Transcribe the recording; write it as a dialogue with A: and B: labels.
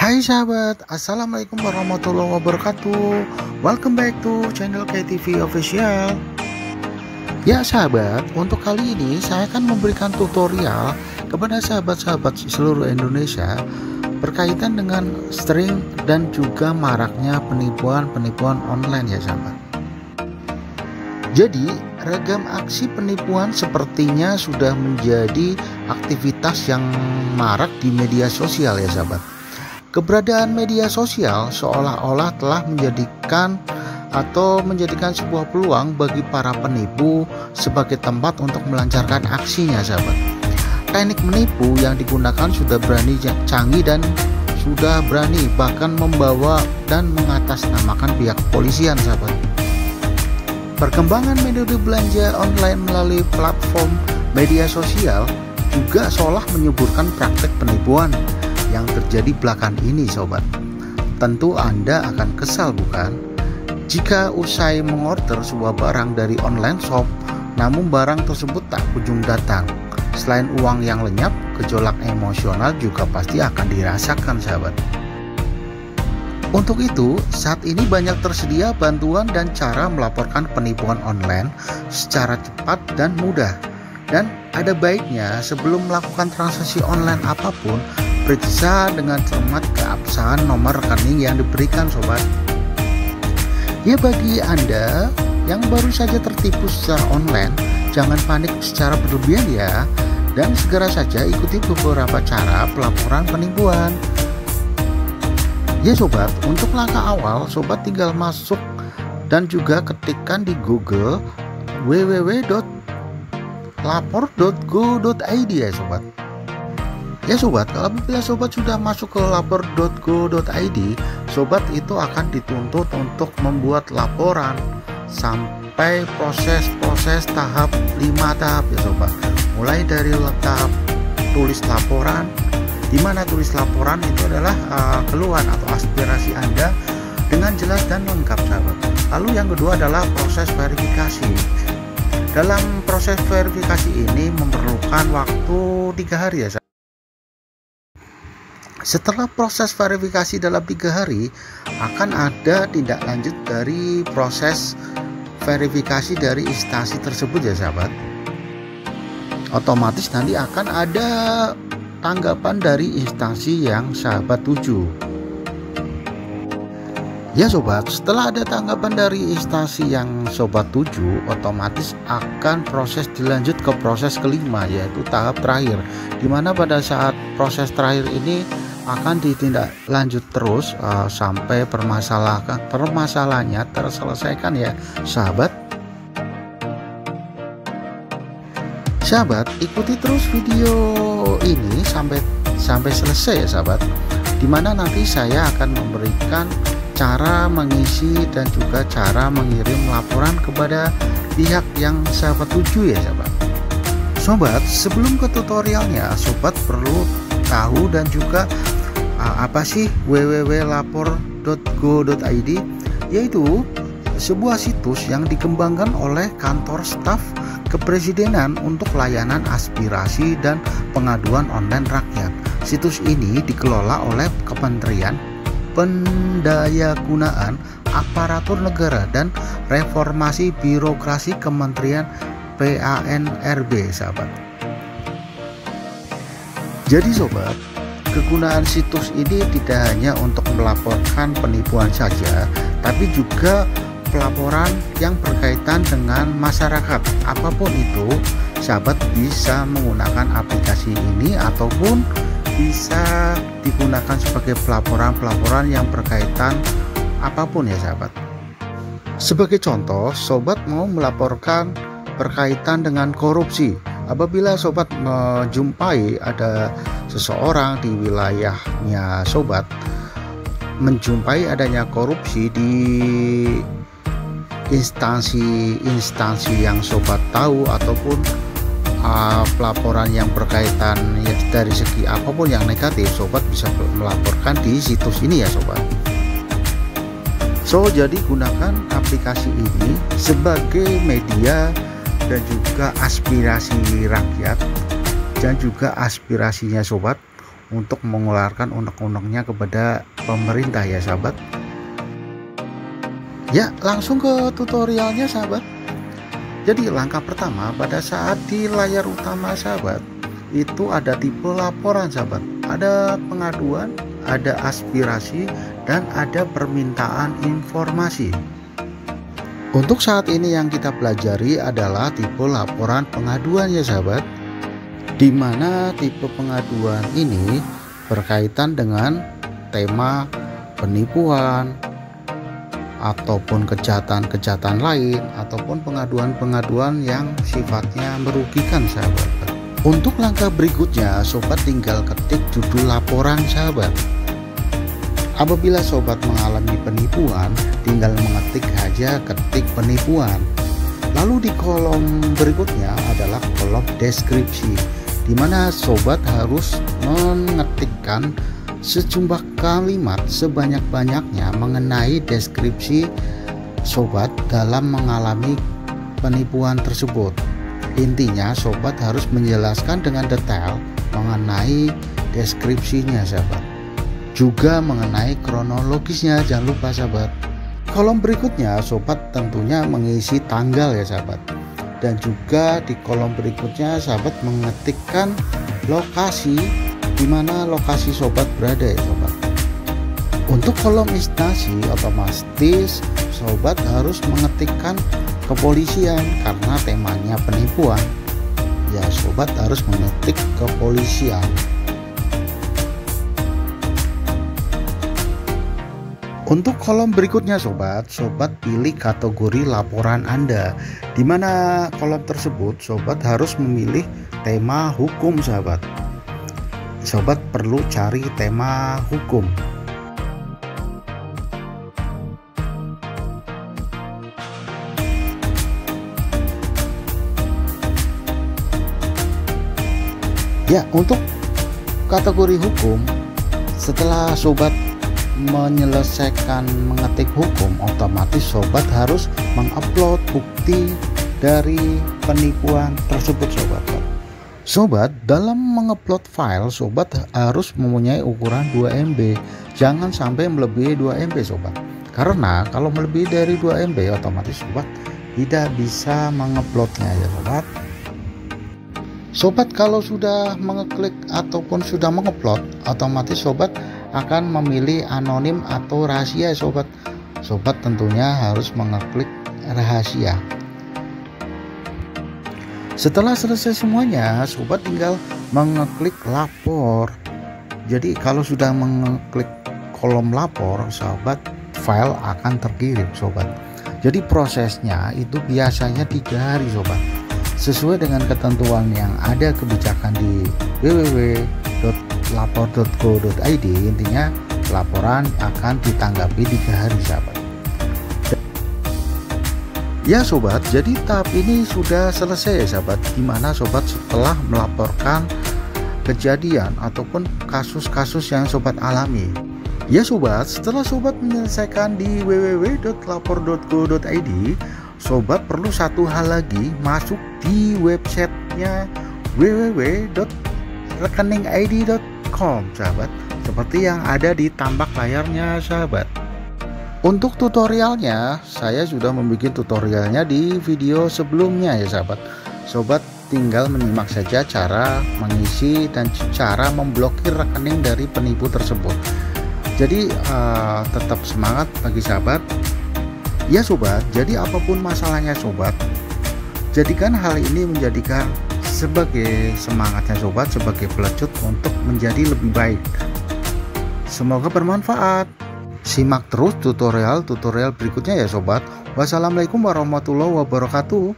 A: Hai sahabat, assalamualaikum warahmatullahi wabarakatuh. Welcome back to channel KTV Official. Ya sahabat, untuk kali ini saya akan memberikan tutorial kepada sahabat-sahabat seluruh Indonesia berkaitan dengan sering dan juga maraknya penipuan-penipuan online ya sahabat. Jadi ragam aksi penipuan sepertinya sudah menjadi aktivitas yang marak di media sosial ya sahabat. Keberadaan media sosial seolah-olah telah menjadikan sebuah peluang bagi para penipu sebagai tempat untuk melancarkan aksinya sahabat. Teknik menipu yang digunakan sudah berani canggih dan sudah berani bahkan membawa dan mengatasnamakan pihak kepolisian sahabat. Perkembangan metode belanja online melalui platform media sosial juga seolah menyuburkan praktek penipuan yang terjadi belakangan ini sobat. Tentu Anda akan kesal bukan? Jika usai mengorder sebuah barang dari online shop namun barang tersebut tak kunjung datang. Selain uang yang lenyap, gejolak emosional juga pasti akan dirasakan sahabat. Untuk itu, saat ini banyak tersedia bantuan dan cara melaporkan penipuan online secara cepat dan mudah. Dan ada baiknya sebelum melakukan transaksi online apapun, periksa dengan cermat keabsahan nomor rekening yang diberikan sobat. Ya bagi Anda yang baru saja tertipu secara online, jangan panik secara berlebihan ya, dan segera saja ikuti beberapa cara pelaporan penipuan. Ya sobat, untuk langkah awal sobat tinggal masuk dan juga ketikkan di Google www.lapor.go.id ya sobat. Ya sobat, apabila sobat sudah masuk ke lapor.go.id, sobat itu akan dituntut untuk membuat laporan sampai proses tahap 5 tahap ya sobat. Mulai dari tahap tulis laporan, di mana tulis laporan itu adalah keluhan atau aspirasi Anda dengan jelas dan lengkap sahabat. Lalu yang kedua adalah proses verifikasi. Dalam proses verifikasi ini memerlukan waktu 3 hari ya sahabat. Setelah proses verifikasi dalam 3 hari akan ada tindak lanjut dari proses verifikasi dari instansi tersebut ya sahabat. Otomatis nanti akan ada tanggapan dari instansi yang sahabat tuju. Ya sobat, setelah ada tanggapan dari instansi yang sobat tuju, otomatis akan proses dilanjut ke proses kelima, yaitu tahap terakhir, dimana pada saat proses terakhir ini akan ditindaklanjut terus sampai permasalahannya terselesaikan ya sahabat. Sahabat, ikuti terus video ini sampai selesai ya sahabat, dimana nanti saya akan memberikan cara mengisi dan juga cara mengirim laporan kepada pihak yang sahabat tuju ya sahabat. Sobat, sebelum ke tutorialnya sobat perlu tahu dan juga apa sih www.lapor.go.id, yaitu sebuah situs yang dikembangkan oleh kantor staf kepresidenan untuk layanan aspirasi dan pengaduan online rakyat. Situs ini dikelola oleh Kementerian Pendayagunaan Aparatur Negara dan Reformasi Birokrasi Kementerian PANRB sahabat. Jadi sobat, kegunaan situs ini tidak hanya untuk melaporkan penipuan saja, tapi juga pelaporan yang berkaitan dengan masyarakat. Apapun itu, sahabat bisa menggunakan aplikasi ini ataupun bisa digunakan sebagai pelaporan yang berkaitan apapun ya sahabat. Sebagai contoh, sobat mau melaporkan berkaitan dengan korupsi. Apabila sobat menjumpai ada seseorang di wilayahnya sobat menjumpai adanya korupsi di instansi yang sobat tahu ataupun pelaporan yang berkaitan ya, dari segi apapun yang negatif, sobat bisa melaporkan di situs ini ya sobat. Jadi gunakan aplikasi ini sebagai media dan juga aspirasi rakyat dan juga aspirasinya sobat untuk mengeluarkan unek-uneknya kepada pemerintah ya sahabat. Ya, langsung ke tutorialnya sahabat. Jadi langkah pertama, pada saat di layar utama sahabat, itu ada tipe laporan sahabat. Ada pengaduan, ada aspirasi, dan ada permintaan informasi. Untuk saat ini yang kita pelajari adalah tipe laporan pengaduan ya sahabat, di mana tipe pengaduan ini berkaitan dengan tema penipuan ataupun kejahatan-kejahatan lain ataupun pengaduan-pengaduan yang sifatnya merugikan sahabat. Untuk langkah berikutnya, sobat tinggal ketik judul laporan sahabat. Apabila sobat mengalami penipuan, tinggal mengetik aja ketik penipuan. Lalu di kolom berikutnya adalah kolom deskripsi, di mana sobat harus mengetikkan sejumlah kalimat sebanyak-banyaknya mengenai deskripsi sobat dalam mengalami penipuan tersebut. Intinya sobat harus menjelaskan dengan detail mengenai deskripsinya sahabat, juga mengenai kronologisnya, jangan lupa sahabat. Kolom berikutnya sobat tentunya mengisi tanggal ya sahabat, dan juga di kolom berikutnya sahabat mengetikkan lokasi di mana lokasi sobat berada ya sobat. Untuk kolom instansi otomatis sobat harus mengetikkan kepolisian karena temanya penipuan. Ya, sobat harus mengetik kepolisian. Untuk kolom berikutnya sobat pilih kategori laporan Anda, di mana kolom tersebut sobat harus memilih tema hukum sahabat. Sobat perlu cari tema hukum. Ya, untuk kategori hukum, setelah sobat menyelesaikan mengetik hukum, otomatis sobat harus mengupload bukti dari penipuan tersebut sobat. Sobat, dalam mengupload file, sobat harus mempunyai ukuran 2 MB. Jangan sampai melebihi 2 MB sobat. Karena kalau melebihi dari 2 MB, otomatis sobat tidak bisa menguploadnya ya sobat. Sobat kalau sudah mengeklik ataupun sudah mengupload, otomatis sobat akan memilih anonim atau rahasia sobat. Sobat tentunya harus mengeklik rahasia. Setelah selesai semuanya, sobat tinggal mengeklik lapor. Jadi kalau sudah mengeklik kolom lapor, sobat, file akan terkirim sobat. Jadi prosesnya itu biasanya 3 hari sobat, sesuai dengan ketentuan yang ada kebijakan di www.lapor.go.id. Intinya laporan akan ditanggapi 3 hari sahabat. Ya sobat, jadi tahap ini sudah selesai ya sahabat, dimana sobat setelah melaporkan kejadian ataupun kasus-kasus yang sobat alami. Ya sobat, setelah sobat menyelesaikan di www.lapor.go.id, sobat perlu satu hal lagi, masuk di websitenya www.rekeningid.com sahabat, seperti yang ada di tampak layarnya sahabat. Untuk tutorialnya, saya sudah membuat tutorialnya di video sebelumnya ya sahabat. Sobat tinggal menyimak saja cara mengisi dan cara memblokir rekening dari penipu tersebut. Jadi tetap semangat bagi sahabat. Ya sobat, jadi apapun masalahnya sobat, jadikan hal ini menjadikan sebagai semangatnya sobat, sebagai pelecut untuk menjadi lebih baik. Semoga bermanfaat. Simak terus tutorial berikutnya ya sobat. Wassalamualaikum warahmatullahi wabarakatuh.